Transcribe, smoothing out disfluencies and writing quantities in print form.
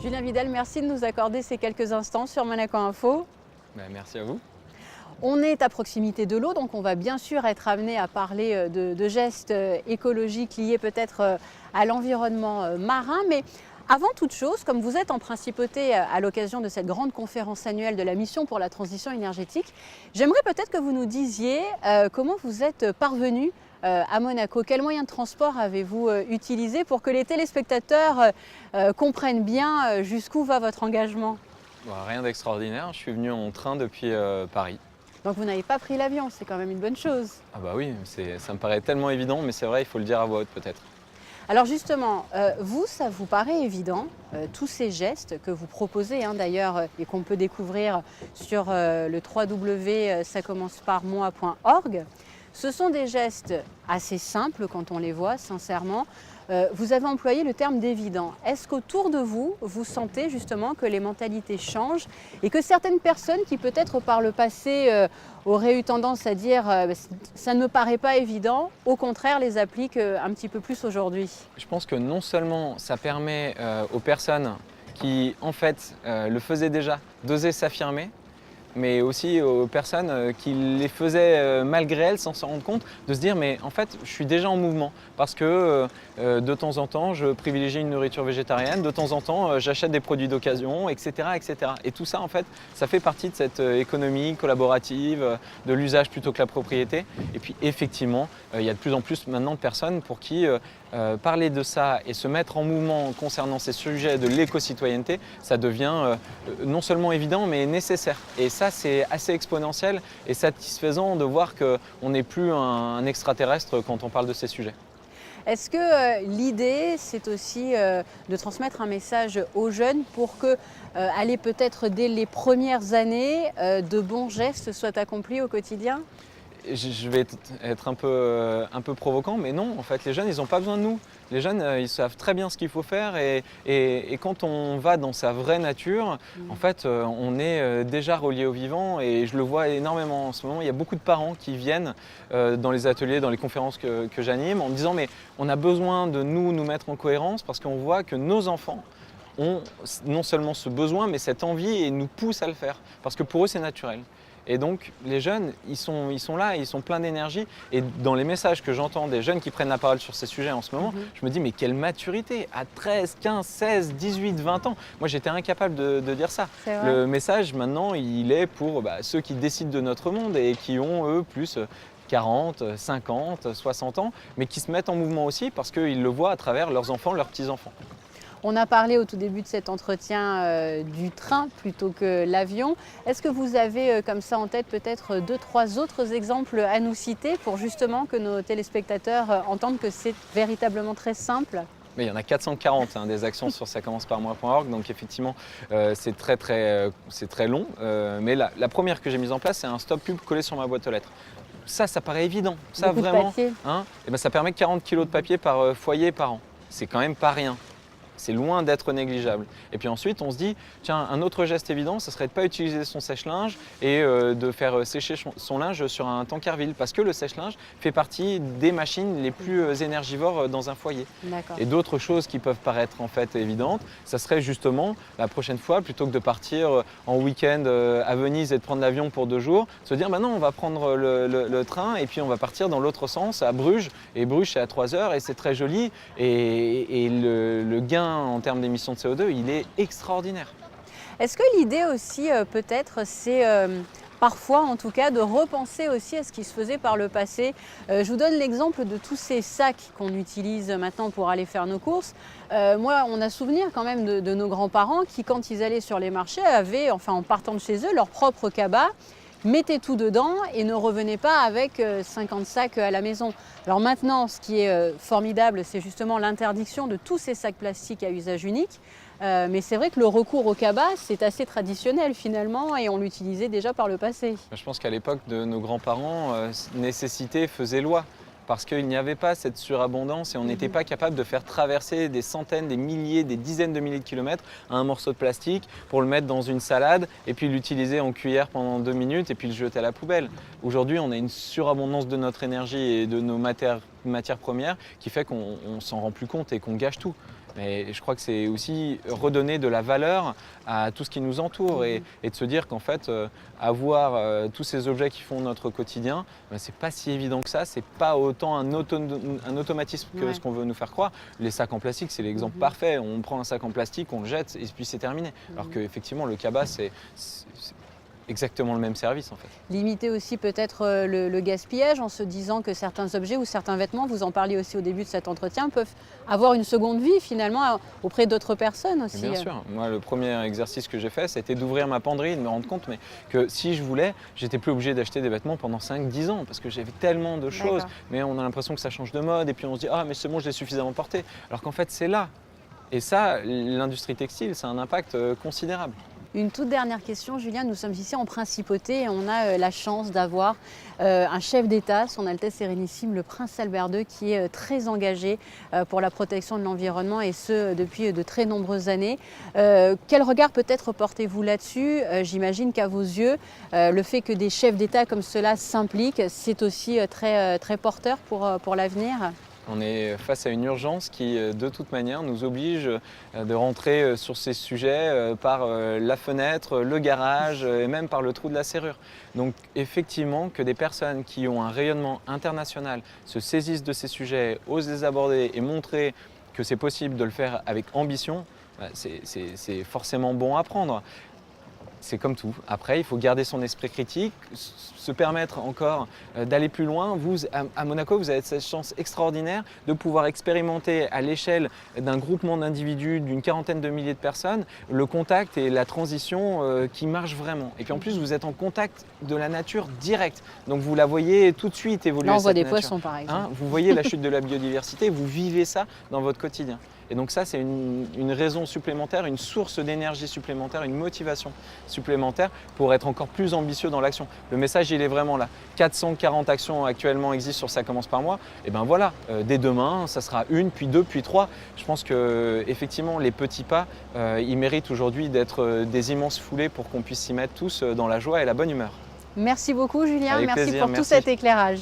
Julien Vidal, merci de nous accorder ces quelques instants sur Monaco Info. Merci à vous. On est à proximité de l'eau, donc on va bien sûr être amené à parler de gestes écologiques liés peut-être à l'environnement marin. Mais avant toute chose, comme vous êtes en principauté à l'occasion de cette grande conférence annuelle de la mission pour la transition énergétique, j'aimerais peut-être que vous nous disiez comment vous êtes parvenu à Monaco. Quels moyens de transport avez-vous utilisé pour que les téléspectateurs comprennent bien jusqu'où va votre engagement? Rien d'extraordinaire, je suis venu en train depuis Paris. Donc vous n'avez pas pris l'avion, c'est quand même une bonne chose. Ah bah oui, ça me paraît tellement évident, mais c'est vrai, il faut le dire à voix haute peut-être. Alors justement, vous, ça vous paraît évident, tous ces gestes que vous proposez d'ailleurs et qu'on peut découvrir sur le www.sacommenceparmoi.org. Ce sont des gestes assez simples quand on les voit, sincèrement. Vous avez employé le terme d'évident. Est-ce qu'autour de vous, vous sentez justement que les mentalités changent et que certaines personnes qui peut-être par le passé auraient eu tendance à dire ça ne me paraît pas évident, au contraire les appliquent un petit peu plus aujourd'hui? Je pense que non seulement ça permet aux personnes qui en fait le faisaient déjà d'oser s'affirmer, mais aussi aux personnes qui les faisaient malgré elles sans s'en rendre compte, de se dire mais en fait je suis déjà en mouvement parce que de temps en temps je privilégie une nourriture végétarienne, de temps en temps j'achète des produits d'occasion, etc., etc. Et tout ça en fait, ça fait partie de cette économie collaborative, de l'usage plutôt que la propriété. Et puis effectivement, il y a de plus en plus maintenant de personnes pour qui parler de ça et se mettre en mouvement concernant ces sujets de l'éco-citoyenneté, ça devient non seulement évident mais nécessaire. Et ça, c'est assez exponentiel et satisfaisant de voir qu'on n'est plus un extraterrestre quand on parle de ces sujets. Est-ce que l'idée, c'est aussi de transmettre un message aux jeunes pour que, aller peut-être dès les premières années, de bons gestes soient accomplis au quotidien? Je vais être un peu provocant, mais non, en fait, les jeunes, ils n'ont pas besoin de nous. Les jeunes, ils savent très bien ce qu'il faut faire et quand on va dans sa vraie nature, en fait, on est déjà relié au vivant et je le vois énormément en ce moment. Il y a beaucoup de parents qui viennent dans les ateliers, dans les conférences que j'anime en me disant mais on a besoin de nous mettre en cohérence parce qu'on voit que nos enfants ont non seulement ce besoin, mais cette envie et nous poussent à le faire parce que pour eux, c'est naturel. Et donc les jeunes, ils sont là, ils sont pleins d'énergie. Et dans les messages que j'entends des jeunes qui prennent la parole sur ces sujets en ce moment, je me dis mais quelle maturité à 13, 15, 16, 18, 20 ans. Moi j'étais incapable de dire ça. Le message maintenant, il est pour ceux qui décident de notre monde et qui ont eux plus 40, 50, 60 ans, mais qui se mettent en mouvement aussi parce qu'ils le voient à travers leurs enfants, leurs petits-enfants. On a parlé au tout début de cet entretien du train plutôt que l'avion. Est-ce que vous avez comme ça en tête peut-être 2-3 autres exemples à nous citer pour justement que nos téléspectateurs entendent que c'est véritablement très simple? Mais il y en a 440 des actions sur sacommenceparmoi.org, donc effectivement c'est très long. Mais la première que j'ai mise en place, c'est un stop pub collé sur ma boîte aux lettres. Ça paraît évident. Ça beaucoup vraiment, de papier. Et ça permet 40 kg de papier par foyer par an. C'est quand même pas rien. C'est loin d'être négligeable. Et puis ensuite, on se dit, tiens, un autre geste évident, ce serait de ne pas utiliser son sèche-linge et de faire sécher son linge sur un tankerville, parce que le sèche-linge fait partie des machines les plus énergivores dans un foyer. Et d'autres choses qui peuvent paraître en fait évidentes, ça serait justement la prochaine fois, plutôt que de partir en week-end à Venise et de prendre l'avion pour 2 jours, se dire, non, on va prendre le train et puis on va partir dans l'autre sens, à Bruges. Et Bruges, c'est à 3 heures et c'est très joli. Et le gain en termes d'émissions de CO2, il est extraordinaire. Est-ce que l'idée aussi, peut-être, c'est parfois en tout cas de repenser aussi à ce qui se faisait par le passé? Je vous donne l'exemple de tous ces sacs qu'on utilise maintenant pour aller faire nos courses. Moi, on a souvenir quand même de nos grands-parents qui, quand ils allaient sur les marchés, avaient, enfin en partant de chez eux, leur propre cabas, mettaient tout dedans et ne revenaient pas avec 50 sacs à la maison. Alors maintenant, ce qui est formidable, c'est justement l'interdiction de tous ces sacs plastiques à usage unique. Mais c'est vrai que le recours au cabas, c'est assez traditionnel finalement et on l'utilisait déjà par le passé. Je pense qu'à l'époque de nos grands-parents, nécessité faisait loi. Parce qu'il n'y avait pas cette surabondance et on n'était pas capable de faire traverser des centaines, des milliers, des dizaines de milliers de kilomètres à un morceau de plastique pour le mettre dans une salade et puis l'utiliser en cuillère pendant 2 minutes et puis le jeter à la poubelle. Aujourd'hui, on a une surabondance de notre énergie et de nos matières matière première qui fait qu'on ne s'en rend plus compte et qu'on gâche tout. Mais je crois que c'est aussi redonner de la valeur à tout ce qui nous entoure et de se dire qu'en fait, avoir tous ces objets qui font notre quotidien, c'est pas si évident que ça, c'est pas autant un automatisme que ce qu'on veut nous faire croire. Les sacs en plastique, c'est l'exemple parfait. On prend un sac en plastique, on le jette et puis c'est terminé. Alors qu'effectivement, le cabas, c'est exactement le même service en fait. Limiter aussi peut-être le gaspillage en se disant que certains objets ou certains vêtements, vous en parliez aussi au début de cet entretien, peuvent avoir une seconde vie finalement auprès d'autres personnes aussi. Bien sûr, moi le premier exercice que j'ai fait, c'était d'ouvrir ma penderie et de me rendre compte que si je voulais, j'étais plus obligé d'acheter des vêtements pendant 5-10 ans parce que j'avais tellement de choses, mais on a l'impression que ça change de mode et puis on se dit ah mais c'est bon, je l'ai suffisamment porté, alors qu'en fait c'est là. Et ça, l'industrie textile, c'est un impact considérable. Une toute dernière question, Julien. Nous sommes ici en Principauté et on a la chance d'avoir un chef d'État, Son Altesse Sérénissime, le Prince Albert II, qui est très engagé pour la protection de l'environnement et ce, depuis de très nombreuses années. Quel regard peut-être portez-vous là-dessus? J'imagine qu'à vos yeux, le fait que des chefs d'État comme cela s'impliquent, c'est aussi très porteur pour l'avenir. On est face à une urgence qui, de toute manière, nous oblige de rentrer sur ces sujets par la fenêtre, le garage et même par le trou de la serrure. Donc effectivement, que des personnes qui ont un rayonnement international se saisissent de ces sujets, osent les aborder et montrer que c'est possible de le faire avec ambition, c'est forcément bon à prendre. C'est comme tout. Après, il faut garder son esprit critique, se permettre encore d'aller plus loin. Vous, à Monaco, vous avez cette chance extraordinaire de pouvoir expérimenter à l'échelle d'un groupement d'individus d'une quarantaine de milliers de personnes le contact et la transition qui marche vraiment. Et puis en plus, vous êtes en contact de la nature directe. Donc vous la voyez tout de suite évoluer. Là, on voit des nature. poissons, par exemple. Vous voyez la chute de la biodiversité, vous vivez ça dans votre quotidien. Et donc ça, c'est une raison supplémentaire, une source d'énergie supplémentaire, une motivation supplémentaire pour être encore plus ambitieux dans l'action. Le message, il est vraiment là. 440 actions actuellement existent sur Ça commence par moi. Et bien voilà, dès demain, ça sera 1, puis 2, puis 3. Je pense que effectivement, les petits pas, ils méritent aujourd'hui d'être des immenses foulées pour qu'on puisse s'y mettre tous dans la joie et la bonne humeur. Merci beaucoup, Julien. Avec Merci plaisir, pour tout cet éclairage.